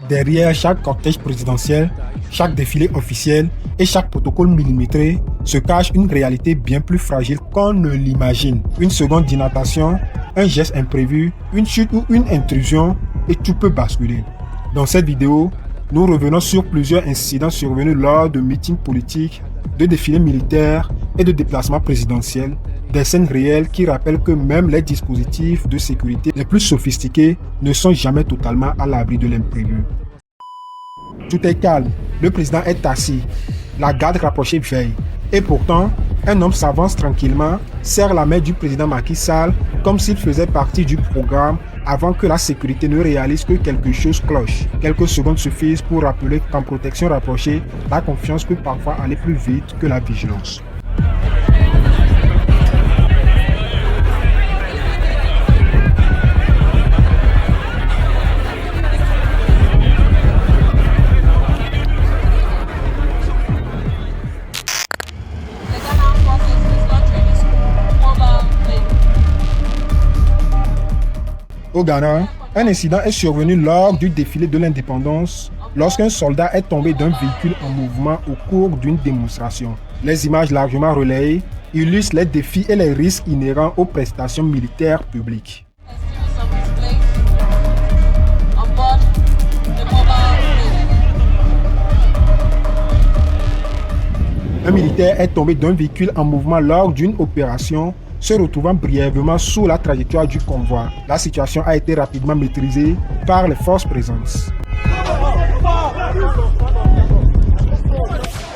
Derrière chaque cortège présidentiel, chaque défilé officiel et chaque protocole millimétré se cache une réalité bien plus fragile qu'on ne l'imagine. Une seconde d'inattention, un geste imprévu, une chute ou une intrusion et tout peut basculer. Dans cette vidéo, nous revenons sur plusieurs incidents survenus lors de meetings politiques, de défilés militaires et de déplacements présidentiels. Des scènes réelles qui rappellent que même les dispositifs de sécurité les plus sophistiqués ne sont jamais totalement à l'abri de l'imprévu. Tout est calme, le président est assis, la garde rapprochée veille. Et pourtant, un homme s'avance tranquillement, serre la main du président Macky Sall comme s'il faisait partie du programme avant que la sécurité ne réalise que quelque chose cloche. Quelques secondes suffisent pour rappeler qu'en protection rapprochée, la confiance peut parfois aller plus vite que la vigilance. Au Ghana, un incident est survenu lors du défilé de l'indépendance lorsqu'un soldat est tombé d'un véhicule en mouvement au cours d'une démonstration. Les images largement relayées illustrent les défis et les risques inhérents aux prestations militaires publiques. Un militaire est tombé d'un véhicule en mouvement lors d'une opération, se retrouvant brièvement sous la trajectoire du convoi. La situation a été rapidement maîtrisée par les forces présentes.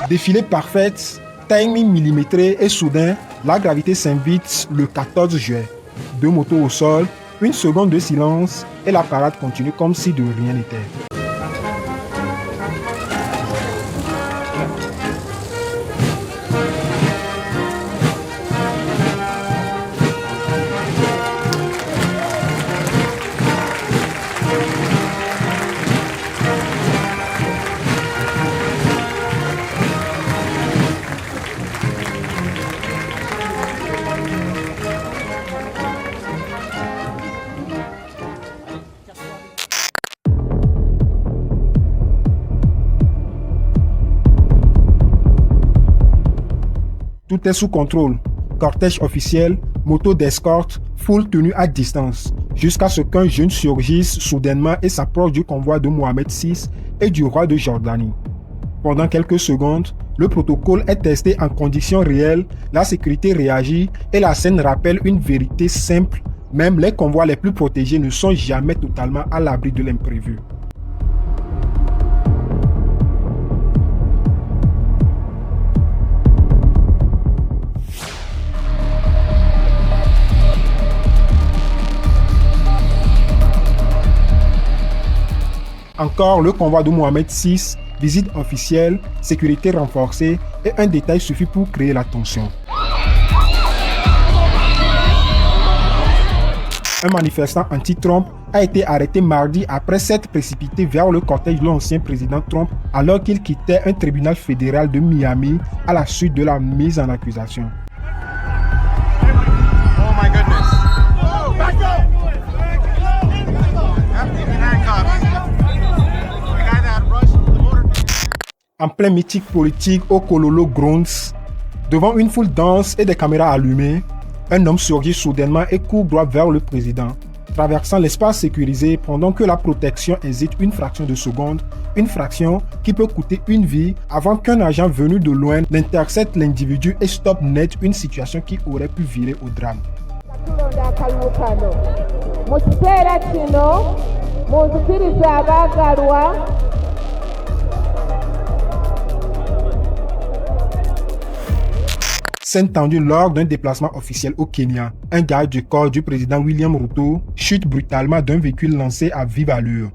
Défilé parfaite, timing millimétré et soudain, la gravité s'invite le 14 juillet. Deux motos au sol, une seconde de silence et la parade continue comme si de rien n'était. Tout est sous contrôle. Cortège officiel, moto d'escorte, foule tenue à distance, jusqu'à ce qu'un jeune surgisse soudainement et s'approche du convoi de Mohamed VI et du roi de Jordanie. Pendant quelques secondes, le protocole est testé en conditions réelles, la sécurité réagit et la scène rappelle une vérité simple. Même les convois les plus protégés ne sont jamais totalement à l'abri de l'imprévu. Encore le convoi de Mohamed VI, visite officielle, sécurité renforcée et un détail suffit pour créer la tension. Un manifestant anti-Trump a été arrêté mardi après s'être précipité vers le cortège de l'ancien président Trump alors qu'il quittait un tribunal fédéral de Miami à la suite de la mise en accusation. Oh my goodness. Back up! En plein meeting politique au Kololo Grounds, devant une foule dense et des caméras allumées, un homme surgit soudainement et court droit vers le président, traversant l'espace sécurisé pendant que la protection hésite une fraction de seconde, une fraction qui peut coûter une vie avant qu'un agent venu de loin n'intercepte l'individu et stoppe net une situation qui aurait pu virer au drame. Scène tendue lors d'un déplacement officiel au Kenya. Un garde du corps du président William Ruto chute brutalement d'un véhicule lancé à vive allure.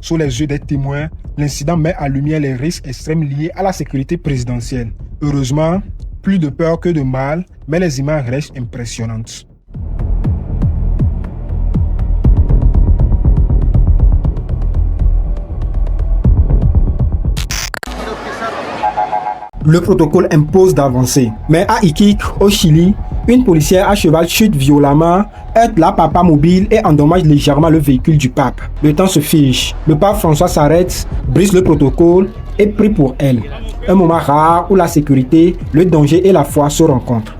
Sous les yeux des témoins, l'incident met en lumière les risques extrêmes liés à la sécurité présidentielle. Heureusement, plus de peur que de mal, mais les images restent impressionnantes. Le protocole impose d'avancer. Mais à Iquique, au Chili, Une policière à cheval chute violemment, heurte la papa mobile et endommage légèrement le véhicule du pape. Le temps se fige. Le pape François s'arrête, brise le protocole et prie pour elle. Un moment rare où la sécurité, le danger et la foi se rencontrent.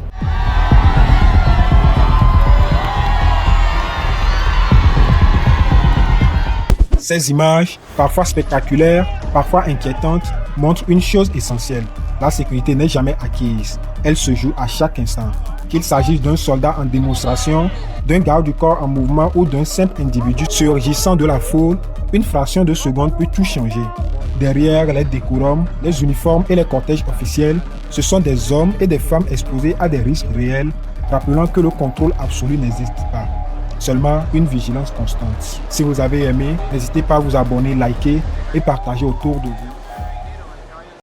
Ces images, parfois spectaculaires, parfois inquiétantes, montrent une chose essentielle. La sécurité n'est jamais acquise. Elle se joue à chaque instant. Qu'il s'agisse d'un soldat en démonstration, d'un garde du corps en mouvement ou d'un simple individu surgissant de la foule, une fraction de seconde peut tout changer. Derrière les décorums, les uniformes et les cortèges officiels, ce sont des hommes et des femmes exposés à des risques réels, rappelant que le contrôle absolu n'existe pas. Seulement une vigilance constante. Si vous avez aimé, n'hésitez pas à vous abonner, liker et partager autour de vous.